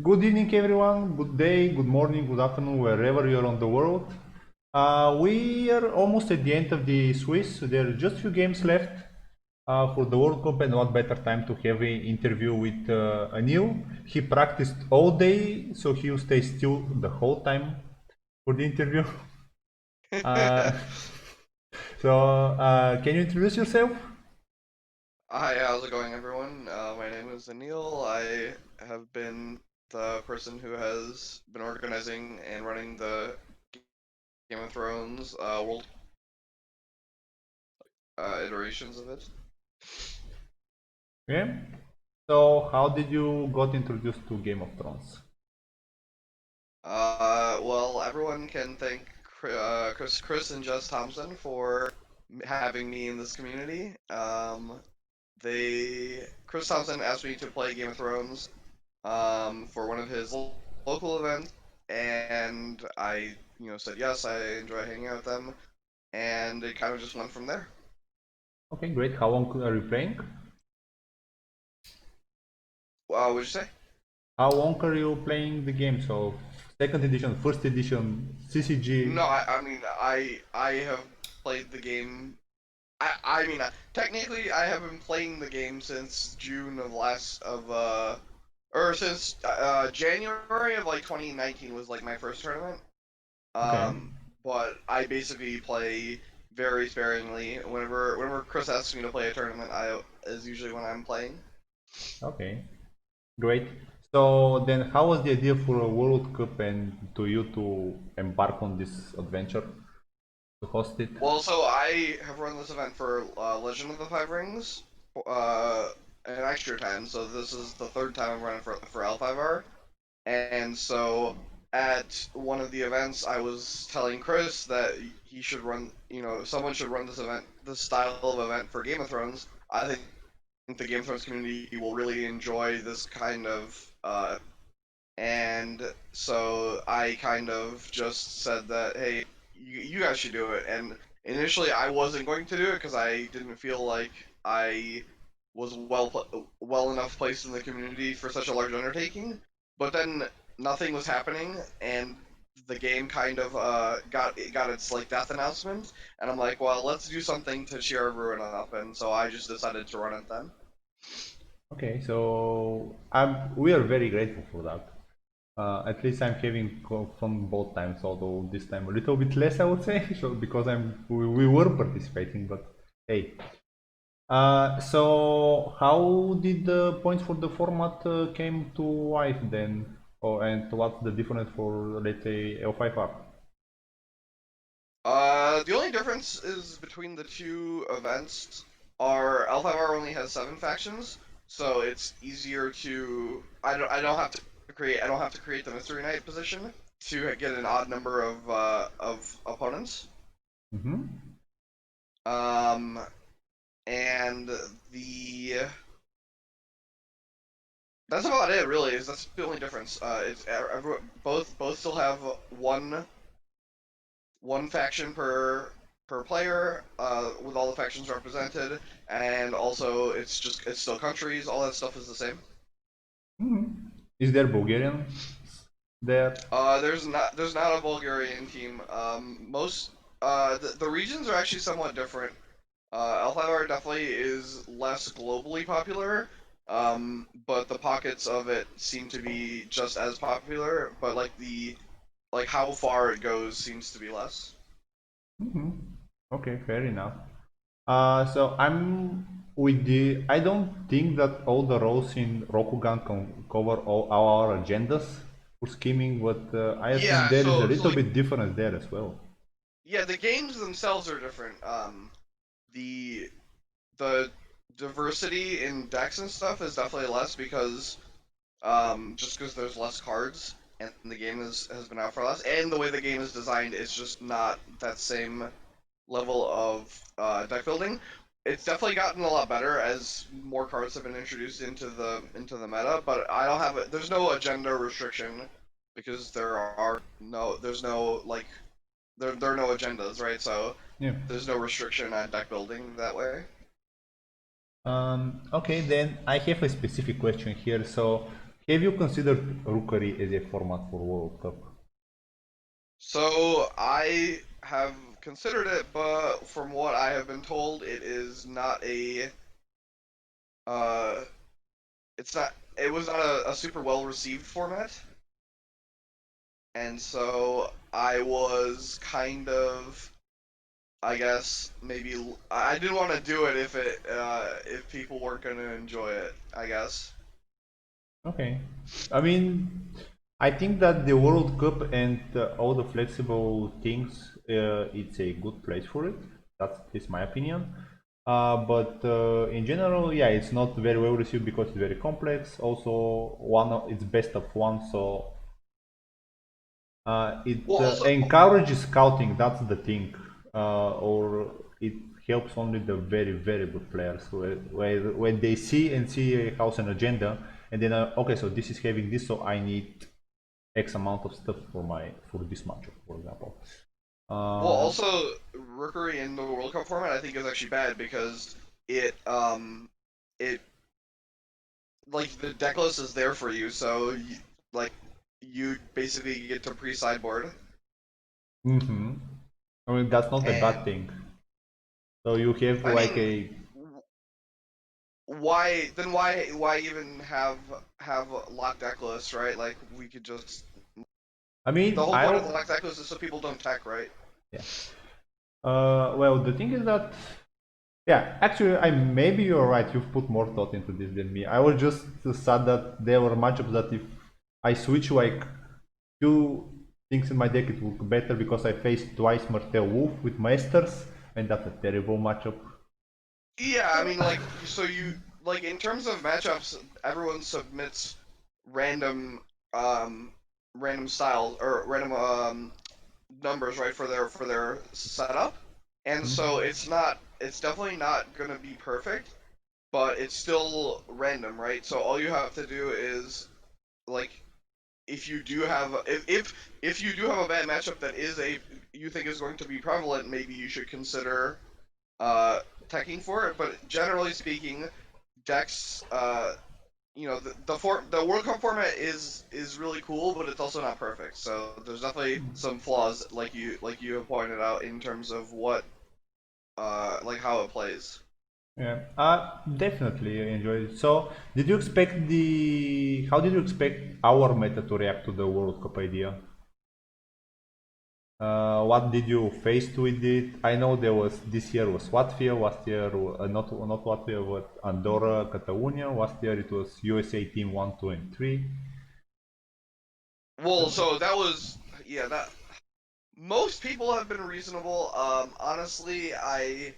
Good evening, everyone. Good day, good morning, good afternoon, wherever you're on the world. We are almost at the end of the Swiss. There are just few games left for the World Cup, and what better time to have an interview with Aneil. He practiced all day, so he'll stay still the whole time for the interview. Uh, can you introduce yourself? Hi, how's it going, everyone? My name is Aneil. I have been the person who has been organizing and running the Game of Thrones world iterations of it. Yeah. So, how did you got introduced to Game of Thrones? Well, everyone can thank Chris and Jess Thompson for having me in this community. Chris Thompson asked me to play Game of Thrones for one of his local events, and I, said yes. I enjoy hanging out with them, and it kind of just went from there. Okay, great. How long are you playing? What'd you say? How long are you playing the game? So, second edition, first edition, CCG. No, I mean, I have played the game. Technically, I have been playing the game since June of last of or since January of like 2019 was like my first tournament. Okay, Um, but I basically play very sparingly. Whenever Chris asks me to play a tournament, I is usually when I'm playing. okay, great. So then, how was the idea for a World Cup and to you to embark on this adventure to host it? Well, so I have run this event for Legend of the Five Rings, uh, an extra time. So this is the third time I'm running for L5R. And so at one of the events, I was telling Chris that he should run, someone should run this event, this style of event for Game of Thrones. I think the Game of Thrones community will really enjoy this kind of and so I kind of just said that, hey, you guys should do it. And initially, I wasn't going to do it because I didn't feel like I was well enough placed in the community for such a large undertaking. But then nothing was happening, and the game kind of got its like death announcement, and I'm like, well, let's do something to cheer everyone up, and so I just decided to run it then. Okay, so we are very grateful for that. At least I'm having fun both times, although this time a little bit less, I would say, so because we were participating, but hey. So how did the points for the format came to life then? Or and what's the difference for let's say L5R? The only difference is between the two events are L5R only has 7 factions, so it's easier to I don't have to create the Mystery Knight position to get an odd number of opponents. Mm-hmm. Um, and the that's about it really. That's the only difference. It's both still have one faction per player, with all the factions represented, and also it's still countries. All that stuff is the same. Mm-hmm. Is there Bulgarian there? There's not a Bulgarian team. Most the regions are actually somewhat different. L5R definitely is less globally popular, but the pockets of it seem to be just as popular. But like how far it goes seems to be less. Mm-hmm. Okay, fair enough. So I'm with the. I don't think that all the roles in Rokugan can cover all our agendas for scheming, but I assume Yeah, there is a so little like bit difference there as well. yeah, the games themselves are different. The the diversity in decks and stuff is definitely less because just because there's less cards and the game has been out for less, and the way the game is designed is just not that same level of deck building. It's definitely gotten a lot better as more cards have been introduced into the meta, but I don't have there's no agenda restriction because there's no like there are no agendas, right? So Yeah. there's no restriction on deck building that way. Okay, then I have a specific question here. So Have you considered rookery as a format for World Cup? So I have considered it, but from what I have been told, uh, it was not a super well received format, and so I was kind of, I guess maybe I didn't want to do it if people weren't going to enjoy it, I guess. Okay. I mean, I think that the World Cup and all the flexible things, it's a good place for it. That's at least my opinion. But in general, yeah, it's not very well received because it's very complex. Also, it's best of one, so it Well, also, encourages scouting. That's the thing, or it helps only the very very good players where when they see and see a house and agenda, and then okay, so this is having this, so I need X amount of stuff for this matchup, for example. well, Uh, also, Rookery in the World Cup format I think is actually bad because it um it like the deck list is there for you, so like you basically get to pre-sideboard. hmm I mean, that's not a And bad thing. So you have I like mean, a. why even have locked deck lists, right? Like we could just I the mean, whole I point of the locked deck list is so people don't tech, right? yeah. Well, the thing is that yeah, actually, maybe you're right. You've put more thought into this than me. I was just sad that there were matchups that if I switch like two things in my deck, it would look better because I faced twice Martel Wolf with Maesters, and that's a terrible matchup. Yeah, I mean, like, so you like in terms of matchups, everyone submits random um random styles or random numbers, right, for their setup, and so Mhm. it's definitely not gonna be perfect, but it's still random, right? So all you have to do is like if you do have if you do have a bad matchup that is a you think is going to be prevalent, maybe you should consider uh teching for it. But generally speaking, decks the World Cup format is really cool, but it's also not perfect. So there's definitely some flaws, like you have pointed out in terms of what like how it plays. Yeah, definitely enjoyed it. So, did you expect the? How did you expect our meta to react to the World Cup idea? What did you face with it? I know there was this year was Latvia, last year not Latvia but Andorra, Catalonia. Last year it was USA team 1, 2, and 3. Well, so that was yeah that most people have been reasonable. Honestly, I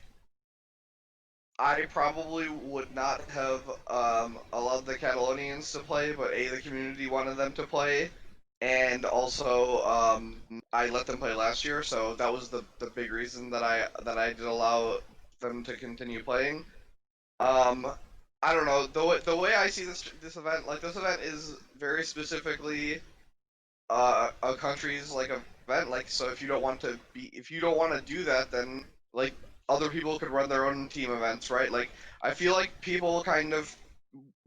probably would not have allowed the Catalonians to play, but the community wanted them to play, and also I let them play last year, so that was the big reason that I did allow them to continue playing. Um, I don't know the way I see this event, like this event is very specifically a country's like event. Like so, if you don't want to do that, then like other people could run their own team events, right? Like I feel like people kind of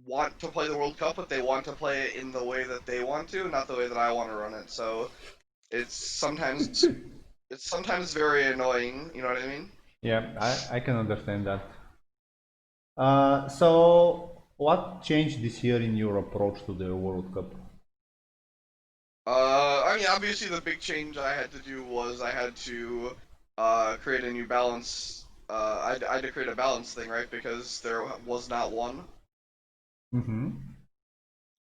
want to play the World Cup, but they want to play it in the way that they want to, not the way that I want to run it. So it's sometimes it's sometimes very annoying. You know what I mean? Yeah, I can understand that. So, what changed this year in your approach to the World Cup? I mean, obviously the big change I had to do was I had to create a new balance. I had to create a balance thing, right? Because there was not one. Mm-hmm.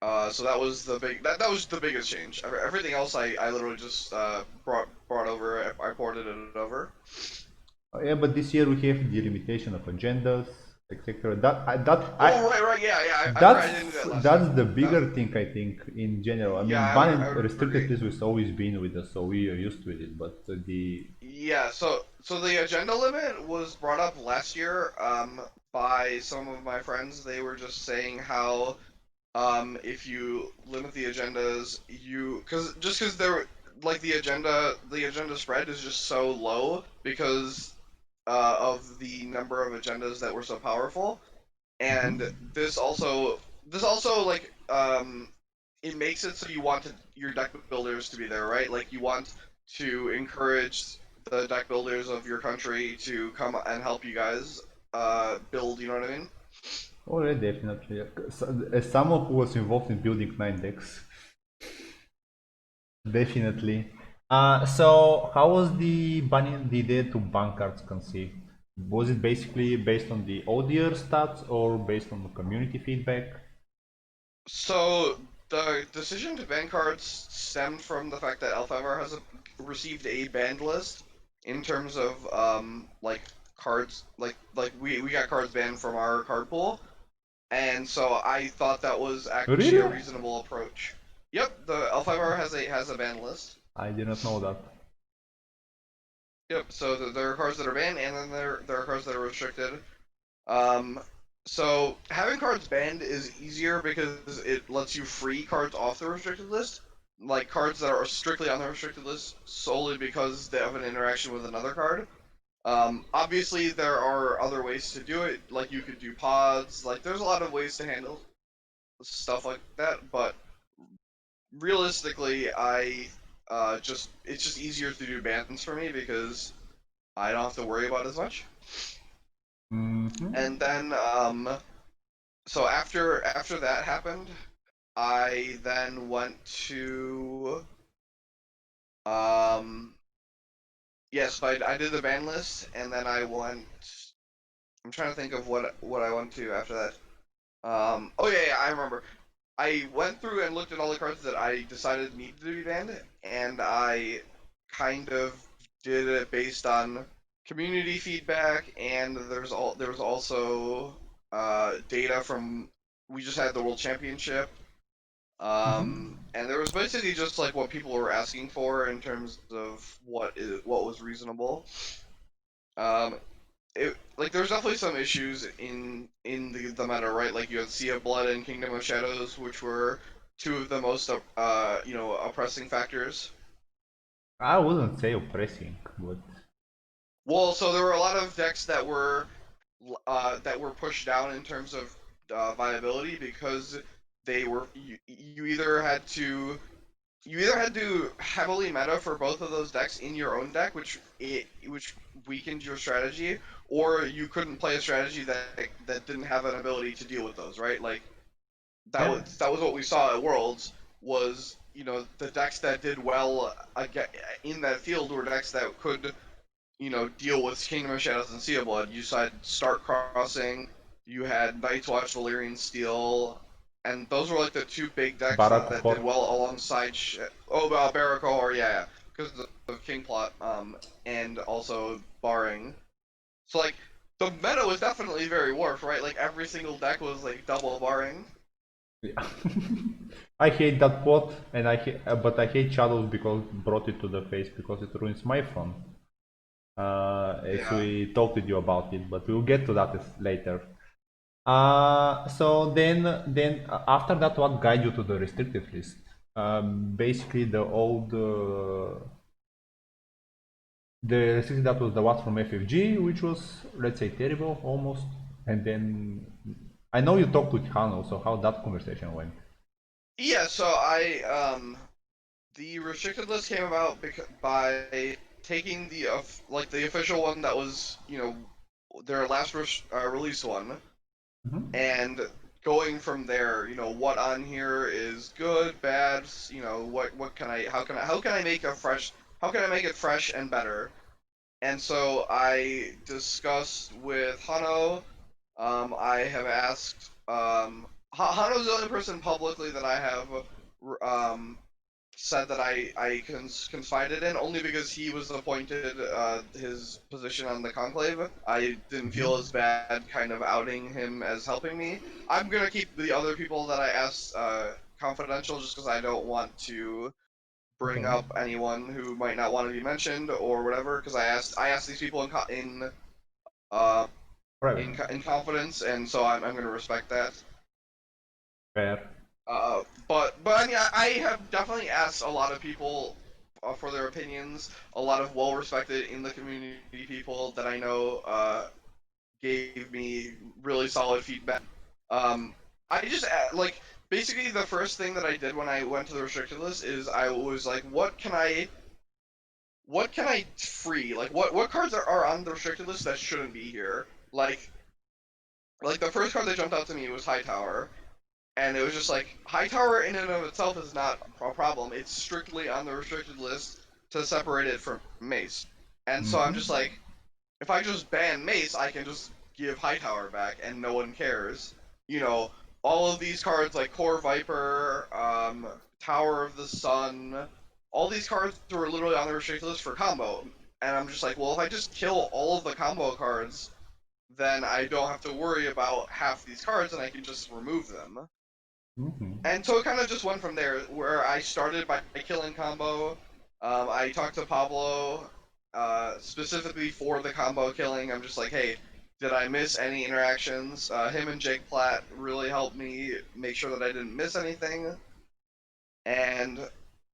So that was the biggest change. Everything else I literally just brought over. I ported it over. Yeah, but this year we have the limitation of agendas, etc. Oh right, yeah. I forgot I didn't do That's that last that's time. the That bigger thing I think in general. I yeah, mean, ban I and would restricted agree. list has always been with us, so we are used with it. But the Yeah, so the agenda limit was brought up last year by some of my friends. They were just saying how if you limit the agendas, because they're like the agenda spread is just so low because of the number of agendas that were so powerful, and Mhm. this also like it makes it so you want your deck builders to be there, right? Like you want to encourage the deck builders of your country to come and help you guys build. You know what I mean? Oh, yeah, definitely. As someone who was involved in building 9 decks, definitely. So how was the banning the idea to ban cards conceived? Was it basically based on the ODR stats or based on the community feedback? So the decision to ban cards stemmed from the fact that L5R has received a banned list in terms of like cards like we got cards banned from our card pool, and so I thought that was actually a Really? reasonable approach. Yep, the L5R has a ban list. I did not know that. Yep, so there are cards that are banned, and then there are cards that are restricted. Um, so having cards banned is easier because it lets you free cards off the restricted list, like cards that are strictly on the restricted list solely because they have an interaction with another card. Obviously, there are other ways to do it, like you could do pods. Like there's a lot of ways to handle stuff like that, but realistically, I just it's just easier to do bans for me because I don't have to worry about it as much. Mm-hmm. And then so after that happened, I then went to um yes, I did the ban list and then I went. I'm trying to think of what I went to after that. Oh yeah, I remember. I went through and looked at all the cards that I decided needed to be banned, and I kind of did it based on community feedback, and there was also data from we just had the World Championship. Mm-hmm. And there was basically just like what people were asking for in terms of what was reasonable. Um, like there's definitely some issues in the meta, right? Like you had Sea of Blood and Kingdom of Shadows, which were two of the most oppressing factors. I wouldn't say oppressing, but Well, so there were a lot of decks that were pushed down in terms of viability because you either had to heavily meta for both of those decks in your own deck, which weakened your strategy, or you couldn't play a strategy that didn't have an ability to deal with those, right? Like yeah. that was what we saw at Worlds was the decks that did well in that field were decks that could deal with Kingdom of Shadows and Sea of Blood. You had Stark Crossing, you had Night's Watch, Valyrian Steel, and those were like the two big decks that Barakohor. did well alongside. Barracohor, yeah, because of King Plot, and also Barring. So like the meta was definitely very warped, right? Like every single deck was like double Barring. Yeah. I hate that bot, and but I hate shadows because brought it to the face because it ruins my fun. As Yeah. we talked with you about it, but we'll get to that later. So then after that, what guide you to the restricted list? Basically, the restricted that was the one from FFG, which was, let's say, terrible almost. And then I know you talked with Hano, so how that conversation went? Yeah. So I the restricted list came about by taking the official one that was their last released one Mhm. and going from there. What on here is good, bad. What can I how can I make a fresh how can I make it fresh and better? And so I discussed with Hano. I have asked. Hano's the only person publicly that I have um, said that I confided in only because he was appointed his position on the conclave. I didn't feel as bad kind of outing him as helping me. I'm gonna keep the other people that I asked confidential just because I don't want to bring Okay, up anyone who might not want to be mentioned or whatever. Because I asked these people uh, private, in confidence, and so I'm gonna respect that. fair. But I mean, I have definitely asked a lot of people for their opinions. A lot of well-respected in the community people that I know gave me really solid feedback. Um, I just like basically the first thing that I did when I went to the restricted list is I was like, what can I free? Like what cards are on the restricted list that shouldn't be here? Like the first card that jumped out to me was Hightower, and it was just like Hightower in and of itself is not a problem. It's strictly on the restricted list to separate it from Mace. And so I'm just Mm-hmm. like, if I just ban Mace, I can just give Hightower back, and no one cares. You know, all of these cards like Core Viper, Tower of the Sun, all these cards were literally on the restricted list for combo. And I'm just like, well, if I just kill all of the combo cards, then I don't have to worry about half these cards, and I can just remove them. Mm-hmm. And so it kind of just went from there, where I started by killing combo. I talked to Pablo specifically for the combo killing. I'm just like, hey, did I miss any interactions? Him and Jake Platt really helped me make sure that I didn't miss anything. And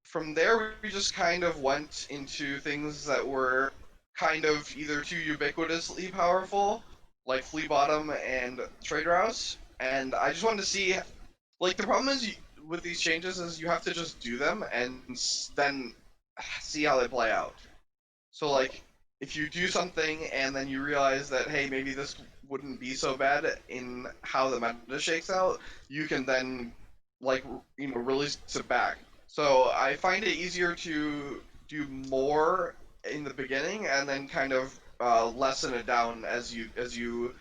from there, we just kind of went into things that were kind of either too ubiquitously powerful, like Flea Bottom and Trade Routes. And I just wanted to see, like, the problem is with these changes is you have to just do them and then see how they play out. So like, if you do something and then you realize that hey, maybe this wouldn't be so bad in how the meta shakes out, you can then like release it back. So I find it easier to do more in the beginning and then kind of lessen it down as you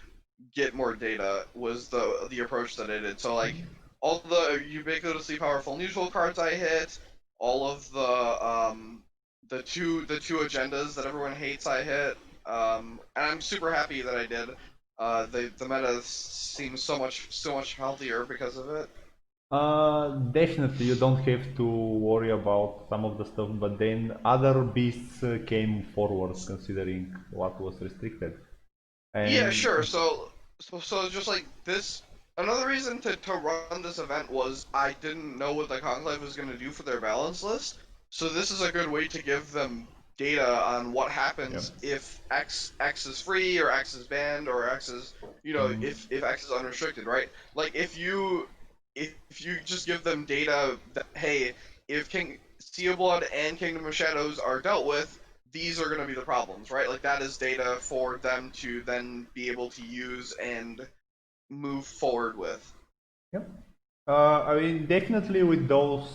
get more data was the approach that I did. So like all the ubiquitously powerful neutral cards I hit, all of the two agendas that everyone hates I hit, and I'm super happy that I did. The meta seems so much healthier because of it. Definitely, you don't have to worry about some of the stuff, but then other beasts came forward considering what was restricted. Yeah, And sure. So just like this, another reason to run this event was I didn't know what the Conclave was going to do for their balance list. So this is a good way to give them data on what yeah. happens if X is free or X is banned or X is Mm, if X is unrestricted, right? Like if you just give them data that hey, if King Sea of Blood and Kingdom of Shadows are dealt with, these are going to be the problems, right? Like that is data for them to then be able to use and move forward with. yeah. I mean, definitely with those,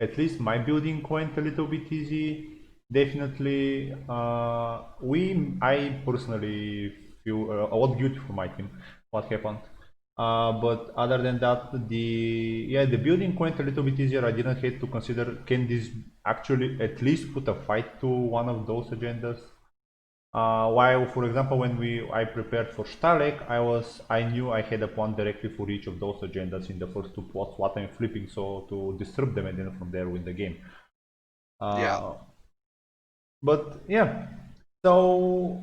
at least my building went a little bit easy. Definitely, I personally feel a lot beautiful my team, what happened. But other than that, the building went a little bit easier. I didn't have to consider can this actually at least put a fight to one of those agendas. While, for example, when I prepared for Stalek, I knew I had a plan directly for each of those agendas in the first two plots, what I'm flipping, so to disrupt them and then from there win the game. Yeah, Uh, but yeah, so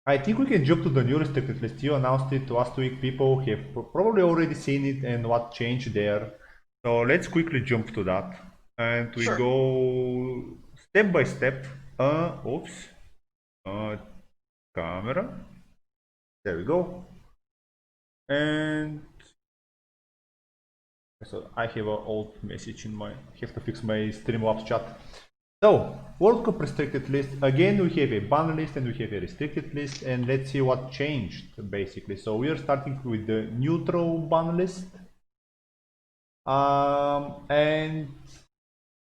I think we can jump to the new restricted list. You announced it last week. People have probably already seen it and what changed there. So let's quickly jump to that, and we sure. go step by step. Oops. Uh, Camera. There we go. And so I have an old message in my. I have to fix my Streamlabs chat. So World Cup restricted list. Again, we have a ban list and we have a restricted list, and let's see what changed basically. So we are starting with the neutral ban list. And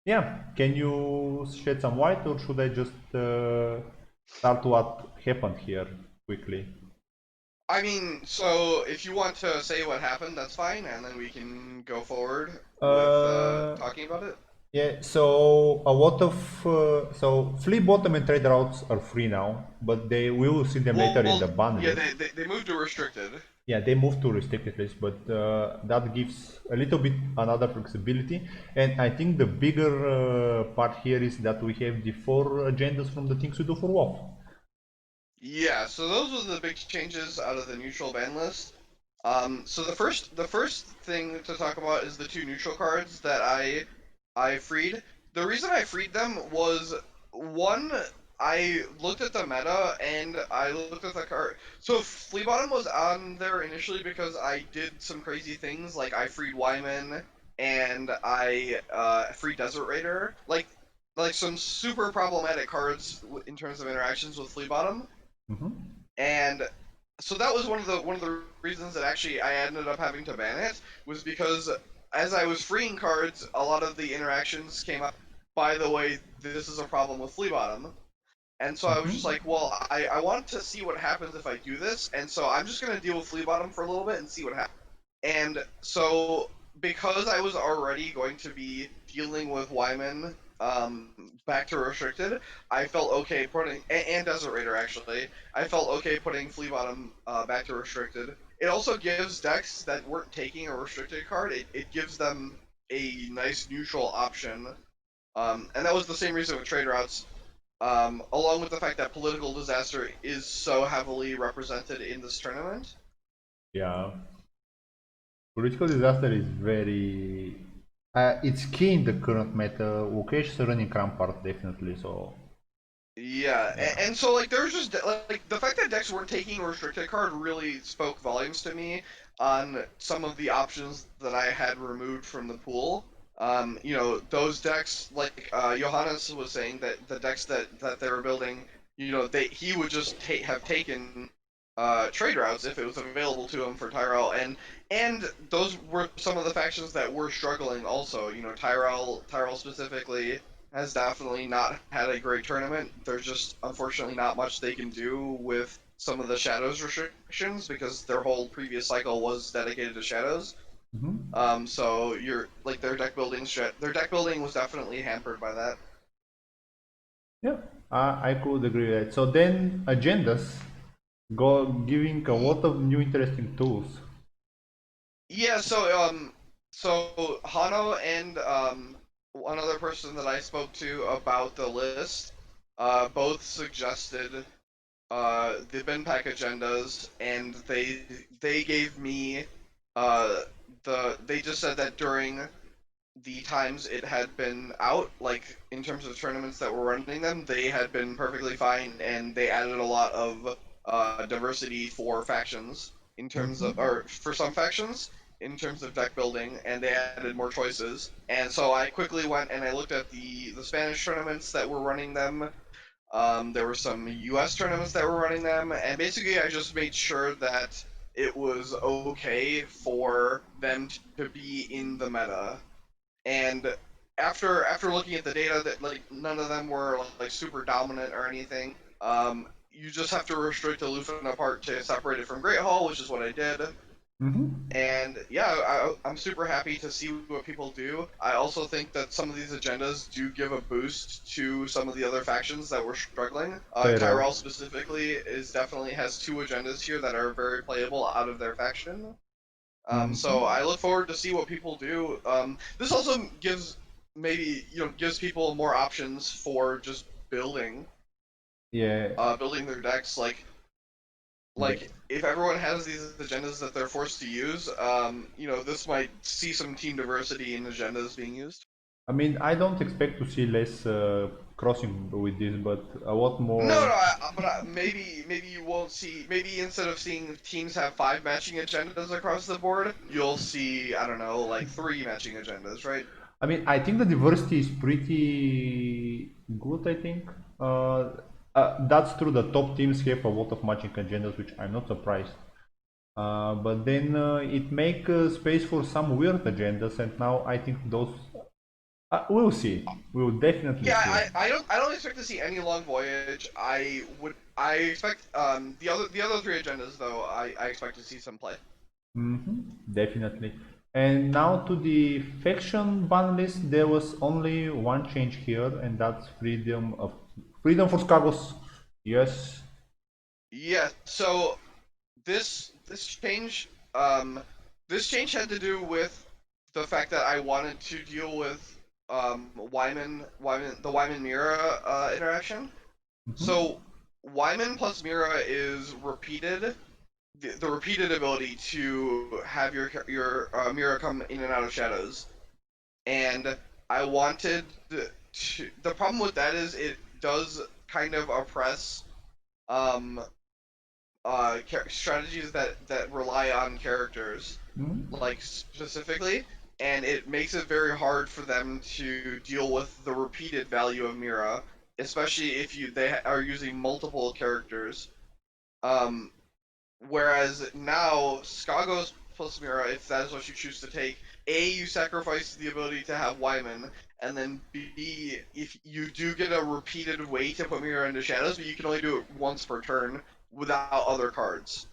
yeah, can you shed some light, or should I just start what happened here quickly? I mean, so if you want to say what happened, that's fine, and then we can go forward with Uh, talking about it. Yeah, so a lot of so flea bottom and trade routes are free now, but they we will see them later in the Well, ban yeah, list. they moved to restricted. Yeah, they moved to restricted list, but that gives a little bit another flexibility. And I think the bigger part here is that we have the four agendas from the things we do for WoW. Yeah, so those were the big changes out of the neutral ban list. So the first thing to talk about is the two neutral cards that I freed. The reason I freed them was one, I looked at the meta and I looked at the card. So Flea Bottom was on there initially because I did some crazy things, like I freed Wyman and I freed Desert Raider, like some super problematic cards in terms of interactions with Flea Bottom. Mm-hmm. And so that was one of the reasons that actually I ended up having to ban it, was because as I was freeing cards, a lot of the interactions came up. By the way, this is a problem with Flea Bottom. And so I was just Mm-hmm. like, well, I want to see what happens if I do this, and so I'm just gonna deal with Flea Bottom for a little bit and see what happens. And so, because I was already going to be dealing with Wyman back to restricted, I felt okay putting and Desert Raider actually. I felt okay putting Flea Bottom back to restricted. It also gives decks that weren't taking a restricted card. It gives them a nice neutral option. And that was the same reason with trade routes. Along with the fact that political disaster is so heavily represented in this tournament. Yeah. Political disaster is very. It's key in the current meta. Ukesh is running Rampart definitely. So Yeah, yeah. and so like there's just like the fact that decks weren't taking a restricted card really spoke volumes to me on some of the options that I had removed from the pool. Those decks like Johannes was saying that the decks that they were building, he would just have taken trade routes if it was available to him for Tyrell, and those were some of the factions that were struggling also. Tyrell specifically has definitely not had a great tournament. There's just unfortunately not much they can do with some of the Shadows restrictions because their whole previous cycle was dedicated to Shadows. Mm-hmm. So you're like their deck building was definitely hampered by that. Yeah, I could agree with that. So then agendas go giving a lot of new interesting tools. Yeah, so Hano and one other person that I spoke to about the list, both suggested the bin pack agendas, and they gave me they just said that during the times it had been out, like in terms of tournaments that were running them, they had been perfectly fine, and they added a lot of diversity for factions in terms of, Mm-hmm. or for some factions in terms of deck building, and they added more choices. And so I quickly went and I looked at the Spanish tournaments that were running them. There were some U.S. tournaments that were running them, and basically I just made sure that it was okay for them to be in the meta. And after looking at the data, that like none of them were like super dominant or anything. You just have to restrict aloof and apart to separate it from Great Hall, which is what I did. Mm-hmm. And yeah, I'm super happy to see what people do. I also think that some of these agendas do give a boost to some of the other factions that were struggling. Tyrell. Tyrell specifically is definitely has two agendas here that are very playable out of their faction. So Mm-hmm. I look forward to see what people do. This also gives people more options for just Yeah. building their decks. Like if everyone has these agendas that they're forced to use, this might see some team diversity in agendas being used. I mean, I don't expect to see less crossing with this, but a lot No, more. no, but maybe you won't see. Maybe instead of seeing teams have five matching agendas across the board, you'll see I don't know, like three matching agendas, right? I mean, I think the diversity is pretty good. I think that's true. The top teams have a lot of matching agendas, which I'm not surprised. But then it make space for some weird agendas, and now I think those we'll see. We'll definitely Yeah, see. I don't expect to see any long voyage. I expect the other three agendas though. I expect to see some play. Definitely. And now to the faction ban list, there was only one change here, and that's freedom for Skagos. Yes. Yeah. So this this change um this change had to do with the fact that I wanted to deal with Wyman Mira interaction. Mhm. So Wyman plus Mira is repeated. The repeated ability to have your Mira come in and out of shadows, and I wanted to. The problem with that is it does kind of oppress um strategies that rely on characters Mhm. like specifically, and it makes it very hard for them to deal with the repeated value of Mira, especially if they are using multiple characters. Um, Whereas now, Skagos plus Mira, if that is what you choose to take, A, you sacrifice the ability to have Wyman, and then B, if you do get a repeated way to put Mira into shadows, but you can only do it once per turn without other cards.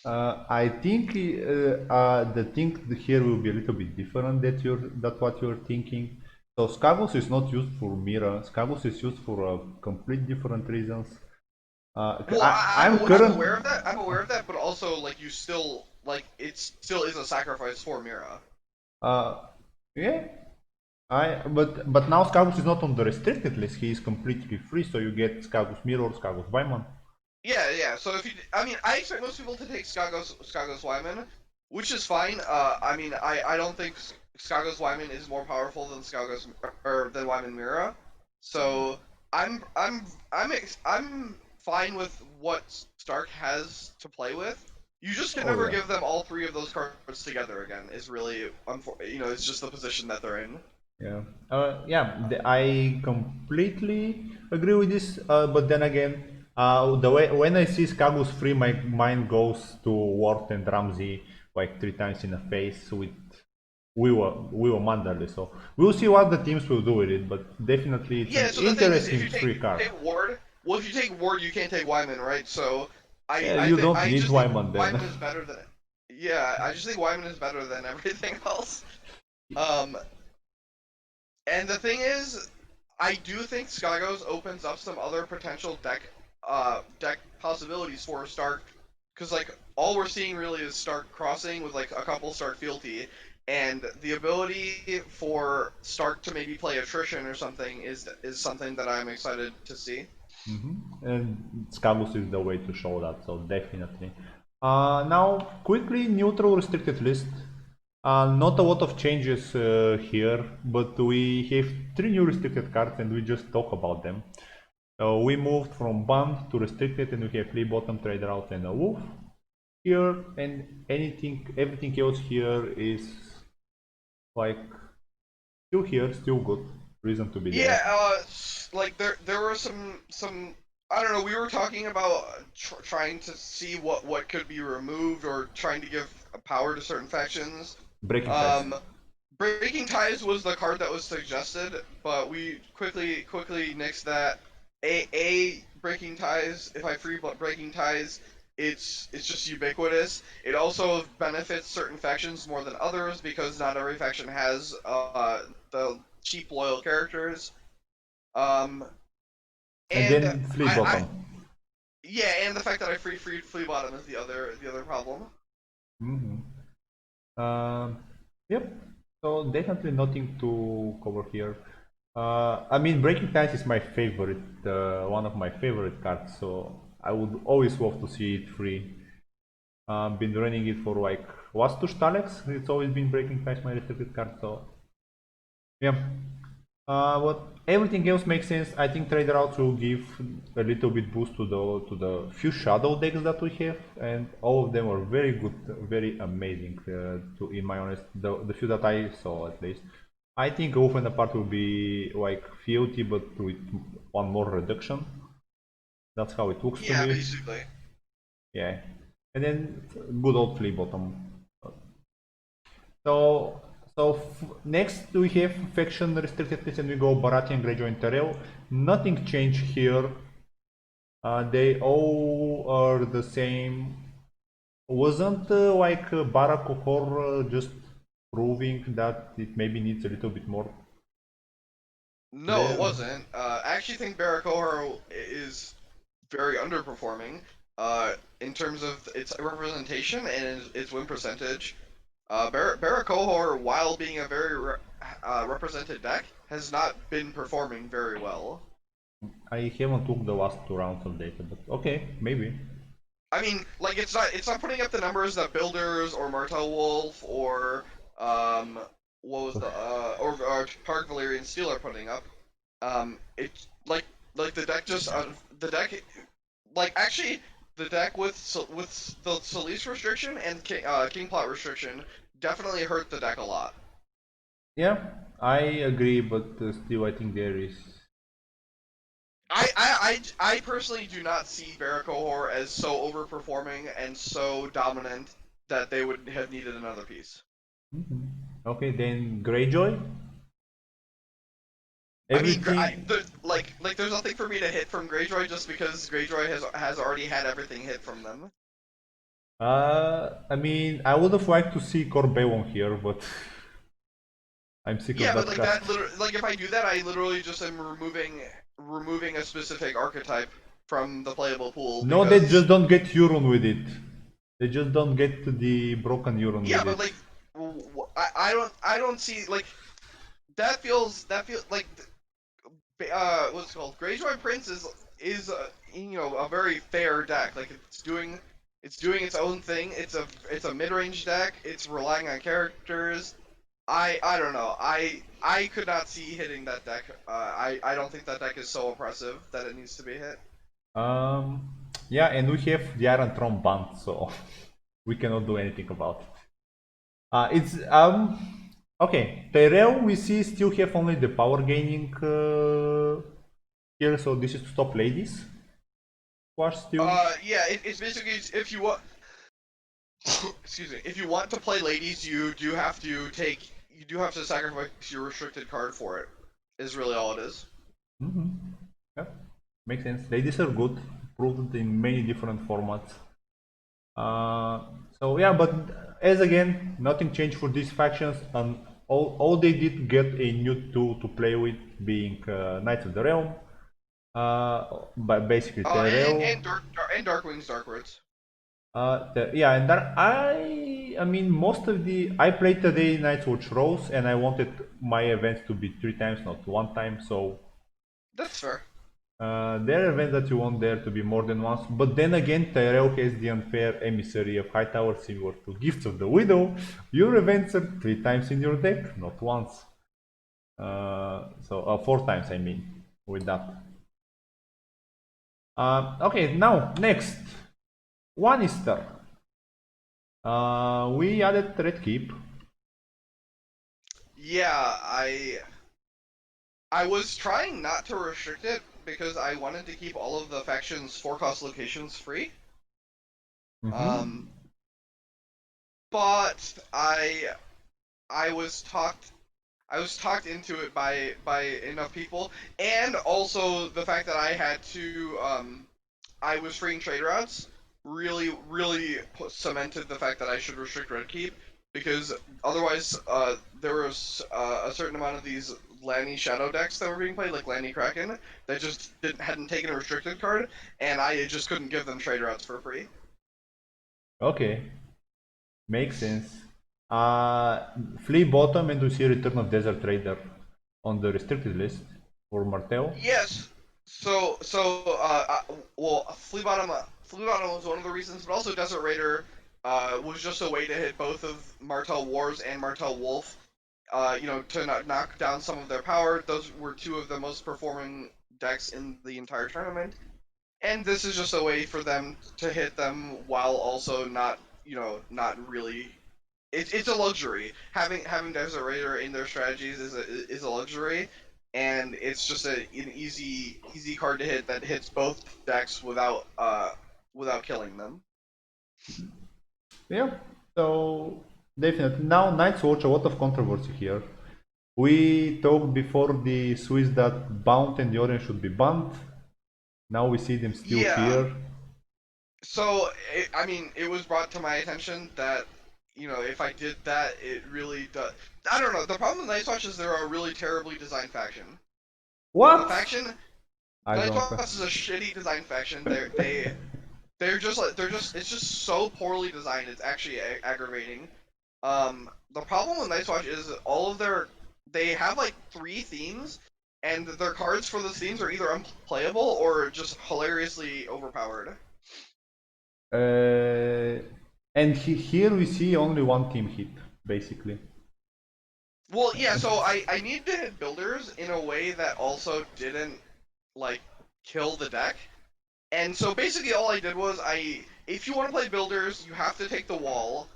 I think the thing here will be a little bit different that what you're thinking. So Scavus is not used for Mira. Scavus is used for complete different reasons. Well, I'm I'm current. aware of that. I'm aware of that, but also like you still like it still is a sacrifice for Mira. Uh, yeah, but now Scavus is not on the restricted list. He is completely free, so you get Scavus Mirror, Scavus Weiman. Yeah, yeah. So if you, I mean, I expect most people to take Skagos Wyman, which is fine. I mean, I don't think Skagos Wyman is more powerful than Skagos or than Wyman Mira. So I'm I'm I'm fine with what Stark has to play with. You just can Oh never yeah. give them all three of those cards together again. Is really, it's just the position that they're in. Yeah, I completely agree with this. But then again, the way when I see Skagus free, my mind goes to Wart and Ramsey like three times in the face with we were Mandalay. So we'll see what the teams will do with it. But definitely, it's Yeah, an so the thing is, if interesting you free card. take Ward, well, if you take Ward, you can't take Wyman, right? So Yeah, you don't I need just think Wyman then. Wyman is better than, yeah, I just think Wyman is better than everything else. Um, and the thing is, I do think Skygos opens up some other potential deck possibilities for Stark, because like all we're seeing really is Stark crossing with like a couple Stark fealty, and the ability for Stark to maybe play attrition or something is something that I'm excited to see. And Skagus is the way to show that, so definitely. Now, quickly, neutral restricted list. Not a lot of changes here, but we have three new restricted cards and we just talk about them. We moved from banned to restricted and we have flea bottom, trader out and a wolf here, and everything else here is like still here, still good, reason to be Yeah, there. like there were some I don't know. We were talking about trying to see what could be removed or trying to give power to certain factions. Breaking ties. Um, Breaking Ties was the card that was suggested, but we quickly nixed that. Breaking Ties. If I free Breaking Ties, it's just ubiquitous. It also benefits certain factions more than others because not every faction has the cheap loyal characters. Um, And and then flea I bottom. yeah, and the fact that I free Flea Bottom is the other problem. Mhm. Um, yep. So definitely nothing to cover here. I mean, Breaking Ties is my favorite, one of my favorite cards. So I would always love to see it free. Been running it for like was to Stalex. It's always been Breaking Ties my restricted card. So yeah. But everything else makes sense. I think Trader Out will give a little bit boost to the few shadow decks that we have, and all of them are very good, very amazing. To in my honest, the few that I saw at least, I think Wolf and Apart will be like fealty, but with one more reduction. That's how it looks to Yeah, me. basically. Yeah, and then good old flea bottom. So, next we have faction restricted list and we go Baratheon, Greyjoy and Terrell. Nothing changed here. They all are the same. Wasn't Barak Kohor just proving that it maybe needs a little bit more No, it flair? wasn't. I actually think Barakohar is very underperforming in terms of its representation and its win percentage. Barakohar, while being a very represented deck, has not been performing very well. I haven't looked the last two rounds of data, but okay, maybe. I mean, like it's not putting up the numbers that Builders or Martel Wolf or um what was the or Park Valerian Steel are putting up. It's like Like the deck like actually the deck with the Solis restriction and King plot restriction definitely hurt the deck a lot. Yeah, I agree, but still, I think there is. I personally do not see Barracohor as so overperforming and so dominant that they would have needed another piece. Mhm. Okay, then Greyjoy. I mean, Everything. like there's nothing for me to hit from Greyjoy just because Greyjoy has already had everything hit from them. I mean, I would have liked to see Corbellon here, but I'm sick of Yeah, but that like card. that literally, like if I do that, I literally just am removing a specific archetype from the playable pool No, they because just don't get Euron with it. They just don't get to the broken Euron yeah, with but it. like I don't see like that feels like what's it called Greyjoy Prince is you know a very fair deck. Like it's doing its own thing. It's a mid range deck. It's relying on characters. I don't know. I could not see hitting that deck. I don't think that deck is so oppressive that it needs to be hit. Um, yeah, and we have the Iron Throne banned, so we cannot do anything about it. It's okay. Tyrell we see still have only the power gaining here, so this is to stop ladies. Squash still. Yeah, it's basically if you want, excuse me, if you want to play ladies, you do have to sacrifice your restricted card for it. Is really all it is. Mm-hmm. Yeah, makes sense. Ladies are good, proved in many different formats. Uh, so yeah, but as again, nothing changed for these factions, and all they did get a new tool to play with, being Knights of the Realm, but basically Tyrell. And Darkwing's Darkwords. Yeah, and that I mean most of the I played today Night's Watch Rose, and I wanted my events to be 3 times, not 1 time. So That's fair. there are events that you want there to be more than once. But then again, Tyrell has the unfair emissary of Hightower, similar to Gifts of the Widow. Your events are 3 times in your deck, not once. 4 times, I mean, with that. Okay, now next, Lannister. We added Red Keep. Yeah, I was trying not to restrict it because I wanted to keep all of the factions' forecast locations free. Mm-hmm. Um, but I was talked into it by enough people, and also the fact that I had to I was freeing trade routes really cemented the fact that I should restrict red keep because otherwise there was a certain amount of these Lanny shadow decks that were being played like Lanny Kraken that just hadn't taken a restricted card and I just couldn't give them trade routes for free. Okay, makes sense. Flea bottom and we see Return of Desert Raider on the restricted list for Martel. Yes. Well, Flea Bottom was one of the reasons, but also Desert Raider was just a way to hit both of Martel Wars and Martel Wolf. You know, to knock down some of their power. Those were two of the most performing decks in the entire tournament, and this is just a way for them to hit them while also not, you know, not really it's a luxury. Having Desert Raider in their strategies is a luxury, and it's just an easy card to hit that hits both decks without killing them. Yeah, so definitely. Now, Night's Watch, a lot of controversy here. We talked before the Swiss that Bound and the Orange should be banned. Now we see them still Yeah. here. I mean, it was brought to my attention that you know if I did that, it really does. I don't know. The problem with Night's Watch is they're a really terribly designed faction. The What? faction I Night's don't. Watch is a shitty designed faction. They're just like it's just so poorly designed. It's actually aggravating. The problem with Night's Watch is all of they have like 3 themes, and their cards for those themes are either unplayable or just hilariously overpowered. Uh, and here we see only one team hit, basically. Well, yeah. So I needed to hit builders in a way that also didn't like kill the deck. And so basically, all I did was if you want to play builders, you have to take the wall,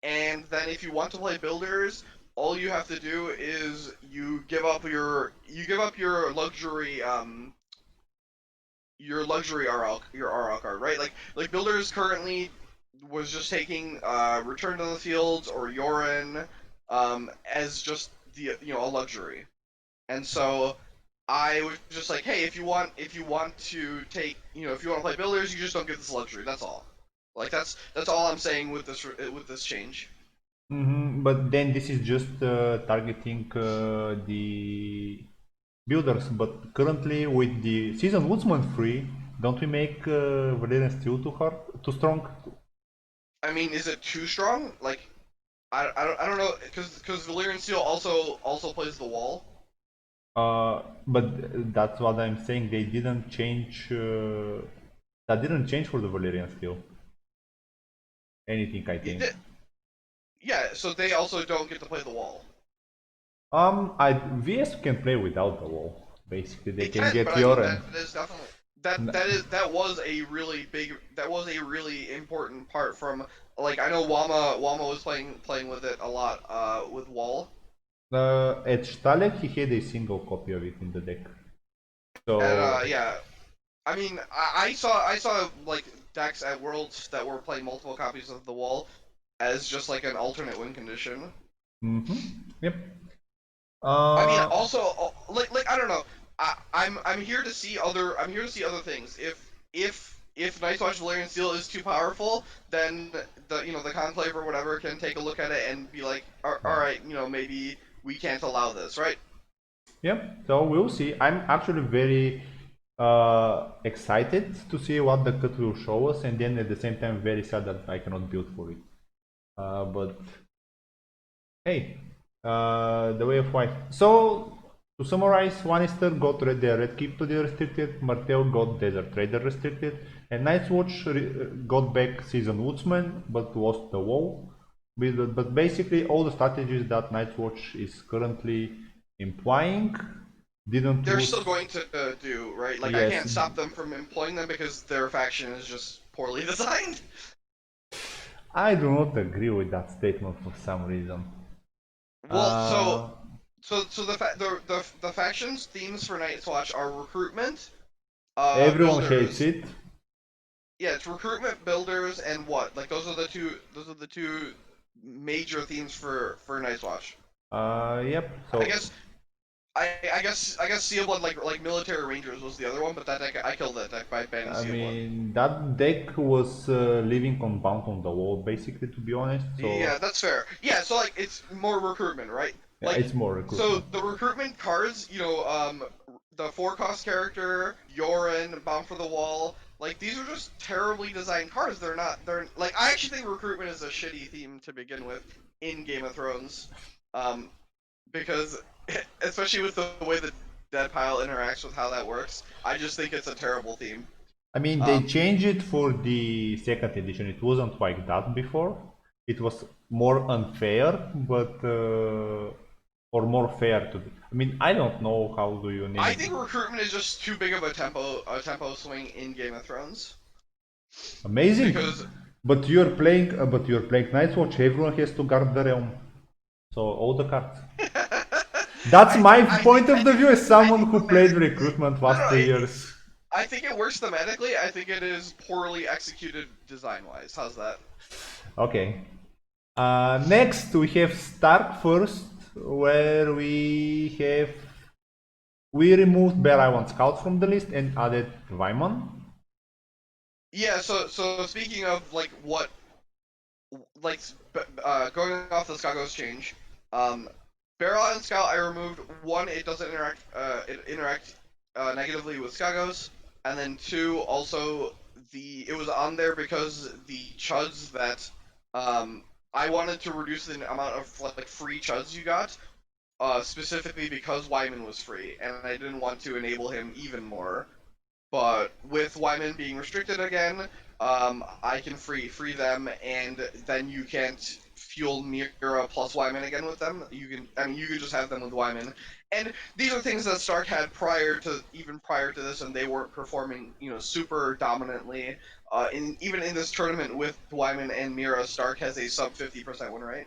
and then if you want to play builders, all you have to do is you give up your luxury RL card, right? Like builders currently was just taking Return to the Fields or Yorin as just the a luxury. And so I was just like, hey, if you want to take if you want to play builders, you just don't get this luxury. That's all. Like that's all I'm saying with this change. But then this is just targeting the builders. But currently, with the season Woodsman free, don't we make Valerian Steel too hard, too strong? I mean, is it too strong? Like I don't know because Valyrian Steel also plays the wall. But that's what I'm saying. They didn't change. That didn't change for the Valerian Steel. Anything, I think. Yeah, so they also don't get to play the wall. VS can play without the wall. Basically, they It can can, get but I mean Yoren. that is definitely that was a really big that was a really important part from like I know Wama was playing with it a lot with wall. At Stalek, he had a single copy of it in the deck. And So, yeah, I mean I saw like decks at Worlds that were playing multiple copies of the wall as just like an alternate win condition. yep. I mean, Uh, also, like I don't know. I'm here to see other things. If Night's Watch Valerian Steel is too powerful, then the Conclave or whatever can take a look at it and be like, all right, maybe we can't allow this, right? yep. So we'll see. I'm actually very excited to see what the cut will show us, and then at the same time very sad that I cannot build for it. But hey, the way of life. So, to summarize, Lannister got the Red Keep to the restricted, Martell got Desert Trader restricted, and Night's Watch got back Season Woodsman but lost the wall. But basically, all the strategies that Night's Watch is currently implying didn't They're lose. still going to do right. Like I Yes, can't stop them from employing them because their faction is just poorly designed. I do not agree with that statement for some reason. Well, Uh, so the factions themes for Night's Watch are recruitment, Everyone hates builders. it. Yeah, it's recruitment, builders, and what? Like those are the two major themes for Night's Watch. Yep. I So guess I guess Seal Blood like military rangers was the other one, but that deck I killed that deck by banning I Seal Blood. mean, that deck was living on bound on the wall, basically, to be honest. So, Yeah, that's fair. Yeah, so like it's more recruitment, right? yeah, Like it's more so recruitment. the recruitment cards, the four cost character, Yorin, Bomb for the Wall, like these are just terribly designed cards. They're like I actually think recruitment is a shitty theme to begin with in Game of Thrones. Um because especially with the way the dead pile interacts with how that works, I just think it's a terrible theme. I mean, they Um changed it for the second edition. It wasn't like that before. It was more unfair, but or more fair to. I mean, I don't know how do you name I it. think recruitment is just too big of a tempo swing in Game of Thrones Amazing, because but you're playing Night's Watch. Everyone has to guard the realm. So all the cards. That's I my I point think of I the think view as I someone think who played thematically recruitment no last no 2 years. I think it works thematically. I think it is poorly executed design wise. How's that? Okay. Next, we have Stark first, where we removed Bear Island Scout from the list and added Wyman. Yeah. So speaking of like what like going off the Skagos change, um, Barrel and Scout I removed. One, it doesn't interact negatively with Skagos, and then two, also it was on there because the chuds that I wanted to reduce the amount of like free chuds you got, specifically because Wyman was free, and I didn't want to enable him even more. But with Wyman being restricted again, I can free them, and then you can't fuel Mira plus Wyman again with them. You can just have them with Wyman, and these are things that Stark had prior to this, and they weren't performing super dominantly. Even in this tournament with Wyman and Mira, Stark has a sub 50% win rate.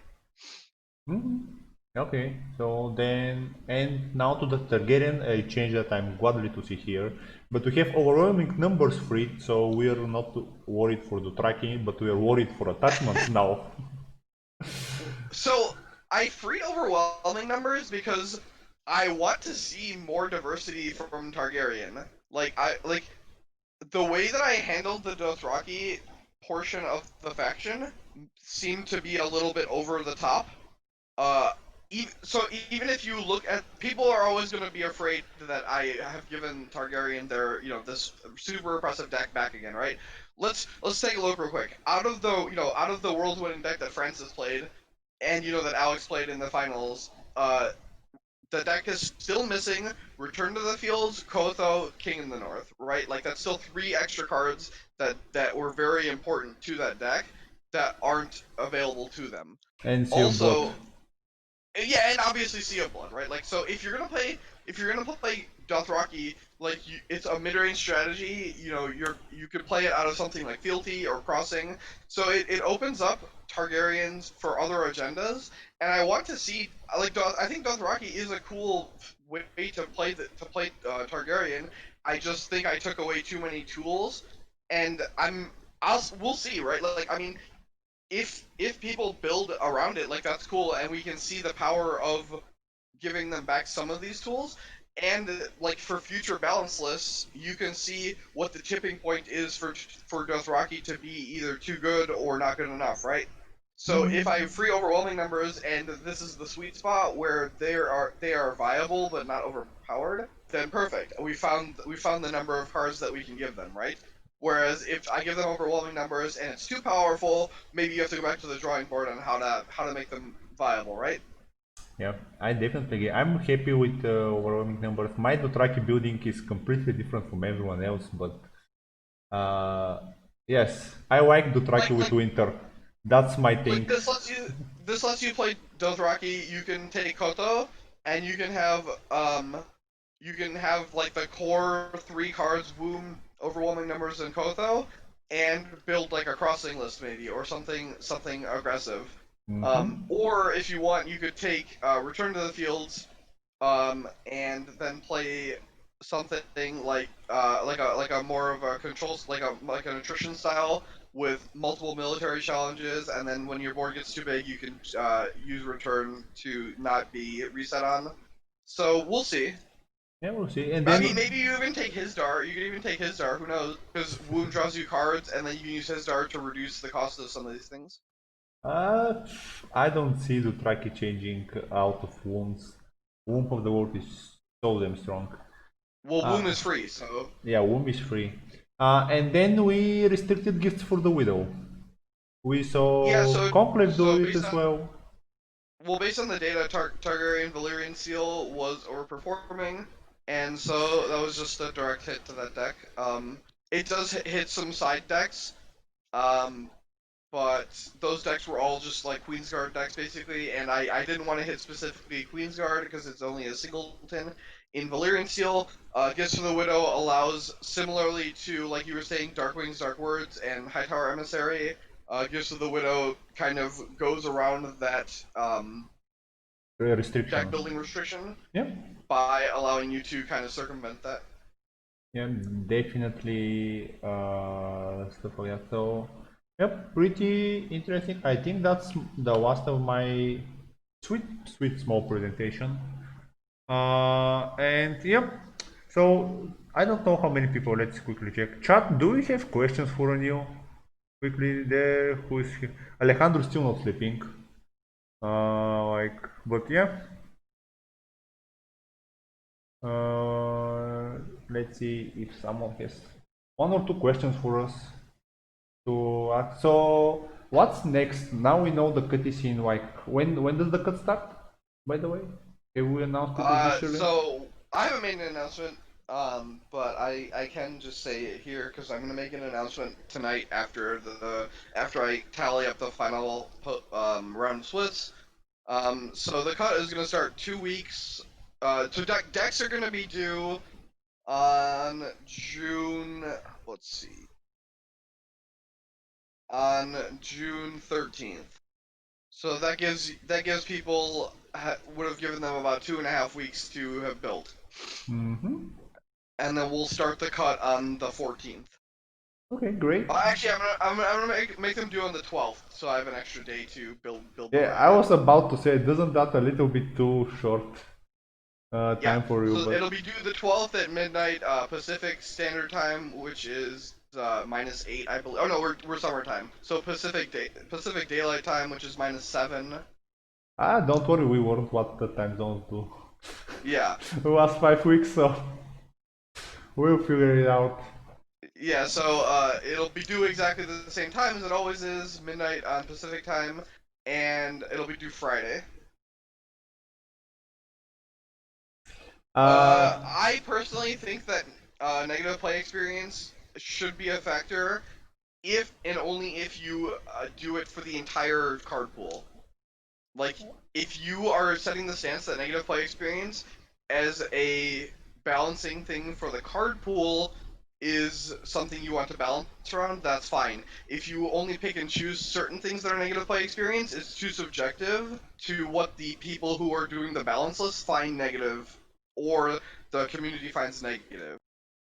Okay, so then, and now to the Targaryen, a change that I'm gladly to see here. But we have overwhelming numbers free, so we are not worried for the tracking, but we are worried for attachments now. So I freed overwhelming numbers because I want to see more diversity from Targaryen. Like the way that I handled the Dothraki portion of the faction seemed to be a little bit over the top. Uh, so even if you look at, people are always going to be afraid that I have given Targaryen their this super impressive deck back again, right? Let's take a look real quick. Out of the world winning deck that Francis played, and that Alex played in the finals, the deck is still missing Return to the Fields, Kotho, King in the North, right? Like that's still 3 extra cards that were very important to that deck that aren't available to them. And Sea of Blood. Also, yeah, and obviously Sea of Blood, right? Like, so if you're gonna play Dothraki, like it's a mid-range strategy. You could play it out of something like Fealty or Crossing. So it opens up Targaryens for other agendas, and I want to see I think Dothraki is a cool way to play Targaryen. I just think I took away too many tools, and we'll see, right? Like I mean, if people build around it, like that's cool, and we can see the power of giving them back some of these tools. And like for future balance lists, you can see what the tipping point is for Dothraki to be either too good or not good enough, right? So if I free overwhelming numbers and this is the sweet spot where they are viable but not overpowered, then perfect. We found the number of cards that we can give them, right? Whereas if I give them overwhelming numbers and it's too powerful, maybe you have to go back to the drawing board on how to make them viable, right? Yeah, I definitely. I'm happy with overwhelming numbers. My Dothraki building is completely different from everyone else, but yes, I like Dothraki Like with like Winter. That's my like thing. this lets you play Dothraki. You can take Koto, and you can have like the core 3 cards, Womb, overwhelming numbers, and Kotho, and build like a crossing list maybe or something aggressive. Or if you want, you could take Return to the Fields, and then play something like a more of a controls like an attrition style with multiple military challenges, and then when your board gets too big, you can use return to not be reset on. So we'll see. Yeah, we'll see. And I then mean, maybe you even take his Dar. You could even take his Dar. Who knows? Because Wound draws you cards, and then you can use his Dar to reduce the cost of some of these things. Uh, I don't see the Dothraki changing out of wounds. Womb of the World is so damn strong. Well, Womb Uh, is free, so yeah, Womb is free. And then we restricted gifts for the Widow. We yeah. saw So Conclave do so it based as on well. based on the data, Targaryen Valyrian Seal was overperforming, and so that was just a direct hit to that deck. It does hit some side decks, um, but those decks were all just like Queensguard decks basically, and I didn't want to hit specifically Queensguard because it's only a singleton. In Valyrian Seal, Gifts from the Widow allows, similarly to like you were saying, Darkwings, Dark Words, and Hightower Emissary. Gifts of the Widow kind of goes around that deck Restriction. building restriction Yeah, by allowing you to kind of circumvent that. yeah, definitely stuff like that. So, yep, pretty interesting. I think that's the last of my sweet small presentation. And yep. So I don't know how many people. Let's quickly check. Chat. Do you have questions for Aneil? Quickly there. Who is here? Alejandro still not sleeping. But yeah. Uh, let's see if someone has 1 or 2 questions for us to ask. So, what's next? Now we know the cut is in like when does the cut start? By the way, have we announced it officially? So I haven't made an announcement. But I can just say it here because I'm gonna make an announcement tonight after I tally up the final round splits. So the cut is gonna start 2 weeks. So decks are gonna be due on June. Let's see, on June 13th. So that gives people would have given them about 2.5 weeks to have built, Mm-hmm. and then we'll start the cut on the 14th. Okay, great. Actually, I'm gonna make them do on the 12th, so I have an extra day to build the Yeah, I bracket. was about to say, doesn't that a little bit too short Yeah, time for you? so But it'll be due the 12th at midnight Pacific Standard Time, which is -8, I believe. Oh no, we're summertime. So Pacific Daylight Time, which is -7. don't worry, we weren't what the time zones do. Yeah, It was 5 weeks, so we'll figure it out. yeah. So it'll be due exactly the same time as it always is, midnight on Pacific Time, and it'll be due Friday. Uh, I personally think that negative play experience should be a factor if and only if you do it for the entire card pool. Like, if you are setting the stance that negative play experience as a balancing thing for the card pool is something you want to balance around, that's fine. If you only pick and choose certain things that are negative play experience, it's too subjective to what the people who are doing the balance list find negative or the community finds negative.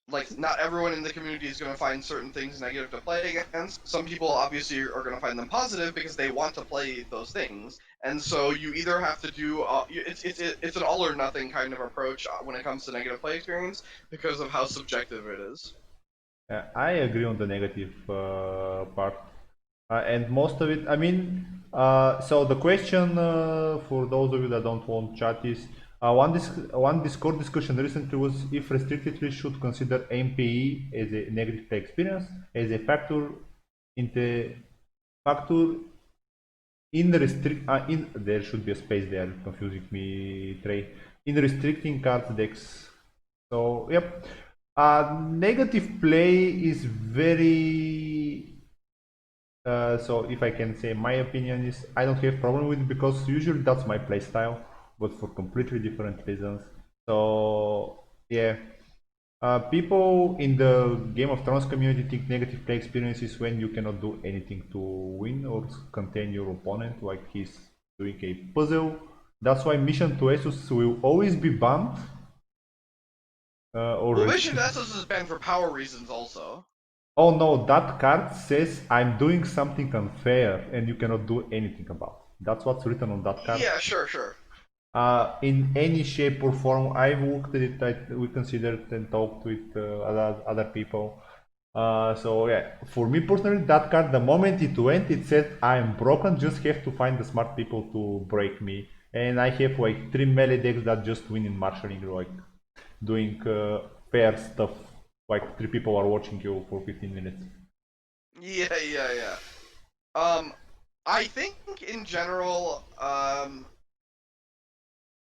Like, not everyone in the community is going to find certain things negative to play against. Some people obviously are going to find them positive because they want to play those things. And so you either have to do it's an all or nothing kind of approach when it comes to negative play experience because of how subjective it is. I agree on the negative part. And most of it, I mean, so the question for those of you that don't want chat is one Discord discussion recently was if restricted list should consider MPE as a negative play experience as a factor in the factor in restrict in there should be a space there confusing me Trey in restricting cards decks. So yep, negative play is very so if I can say my opinion is I don't have problem with it because usually that's my play style, but for completely different reasons. So yeah, people in the Game of Thrones community think negative play experience is when you cannot do anything to win or contain your opponent, like he's doing a puzzle. That's why Mission to Essos will always be banned or Well, Mission to Essos is banned for power reasons also. Oh no, that card says I'm doing something unfair and you cannot do anything about it. That's what's written on that card. Yeah, sure. In any shape or form, I've looked at it, we considered and talked with other people. So yeah, for me personally, that card, the moment it went, it said I'm broken, just have to find the smart people to break me. And I have like 3 melee decks that just win in marshalling, like doing fair stuff, like 3 people are watching you for 15 minutes. Yeah. Um, I think in general,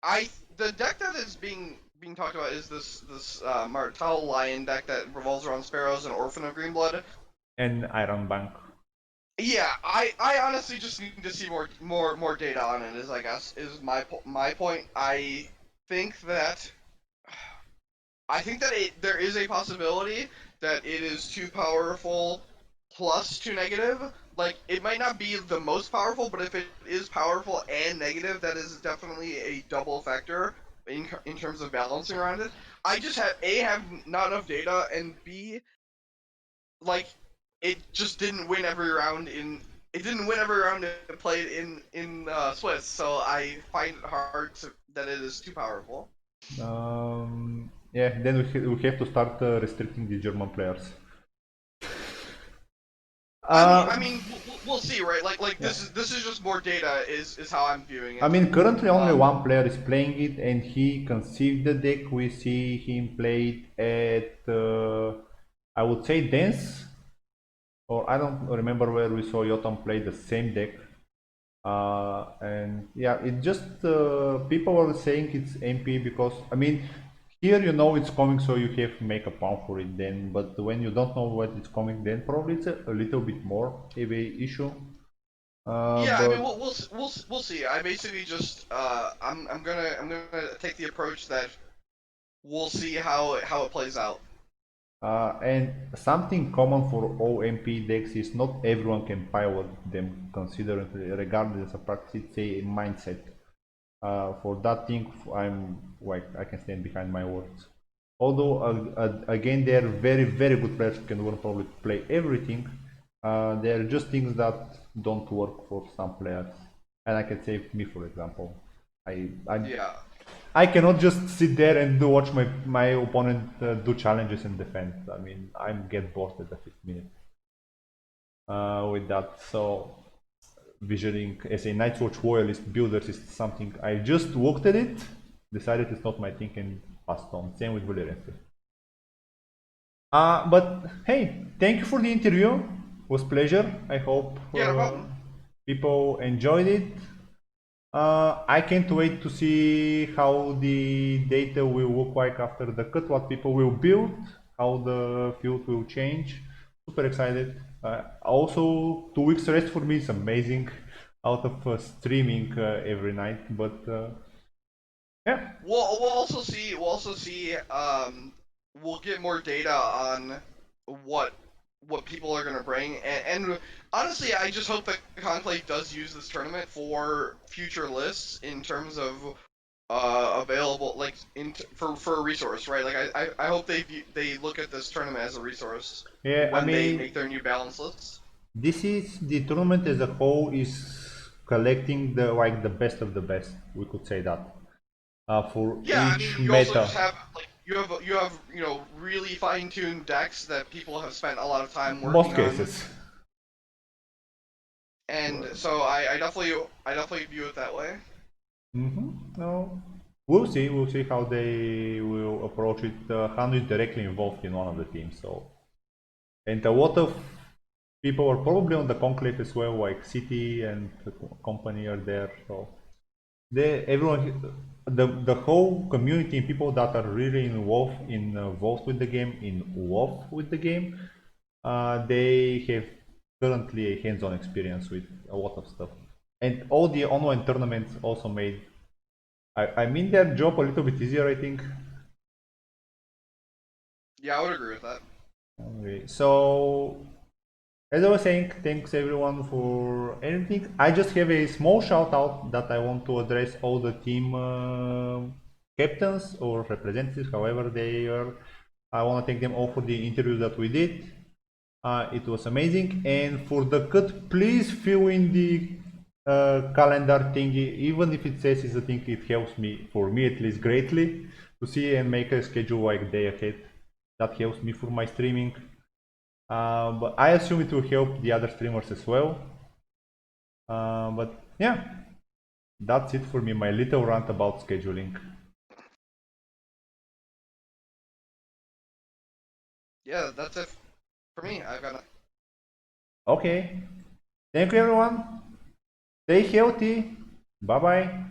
I the deck that is being talked about is this Martel Lion deck that revolves around Sparrows and Orphan of Greenblood. And Iron Bank. Yeah, I honestly just need to see more data on it. Is I guess is my point. Think that I think that there is a possibility that it is too powerful plus too negative. Like, it might not be the most powerful, but if it is powerful and negative, that is definitely a double factor in terms of balancing around it. I just have not enough data, and B, like, it just didn't win every round in. It didn't win every round it played in Swiss, so I find it hard that it is too powerful. Yeah, then we have to start restricting the German players. I Uh, mean, we'll see, right? Like yeah. this is just more data, is how I'm viewing I it. mean, currently only Um, one player is playing it, and he conceived the deck. We see him play it at, I would say, Dance, or I don't remember where we saw Yotam play the same deck. And yeah, it just people are saying it's MP because I mean Here you know it's coming, so you have to make a plan for it then. But when you don't know what is coming, then probably it's a little bit more of a issue. Yeah, I mean, But we'll see. I basically just I'm gonna take the approach that we'll see how it plays out. and something common for all MP decks is not everyone can pilot them, considering regardless of practice, it's a mindset. For that thing, I'm like I can stand behind my words. Although again, they are very good players who can learn probably to play everything. They are just things that don't work for some players, and I can say me for example. I Yeah. I cannot just sit there and do watch my opponent do challenges and defend. I mean, I get bored at the 5th minute with that. So visioning as a Night's Watch Royalist builders is something I just looked at it, decided it's not my thing, and passed on. Same with Valerian. But hey, thank you for the interview. It was pleasure. I hope Yeah, no problem. people enjoyed it. I can't wait to see how the data will look like after the cut, what people will build, how the field will change. Super excited. Also, 2 weeks rest for me is amazing out of streaming every night. But yeah, We'll also see. We'll also see. We'll get more data on what what people are gonna bring, and honestly, I just hope that Conclave does use this tournament for future lists in terms of available like for a resource, right? Like I hope they look at this tournament as a resource yeah. I when they make mean, their new balance lists. this is the tournament as a whole is collecting the like the best of the best. We could say that for Yeah, I mean, each you also just meta. have like you have really fine-tuned decks that people have spent a lot of time Most working on, cases. and so I definitely view it that way. No, we'll see. We'll see how they will approach it. Hanu is directly involved in one of the teams, so and a lot of people are probably on the conclave as well, like City and the company are there. So they everyone, the whole community and people that are really involved with the game, in love with the game, they have currently a hands-on experience with a lot of stuff. And all the online tournaments also made I mean their job a little bit easier, I think. Yeah, I would agree with that. Okay, so as I was saying, thanks everyone for anything. I just have a small shout out that I want to address all the team captains or representatives, however they are. I want to thank them all for the interview that we did. It was amazing. And for the cut, please fill in the calendar thingy, even if it says it's a thing, it helps me, for me at least, greatly to see and make a schedule like day ahead. That helps me for my streaming. But I assume it will help the other streamers as well. But yeah, that's it for me, my little rant about scheduling. Yeah, that's it for me. I've got Okay, thank you everyone. Stay healthy. Bye bye.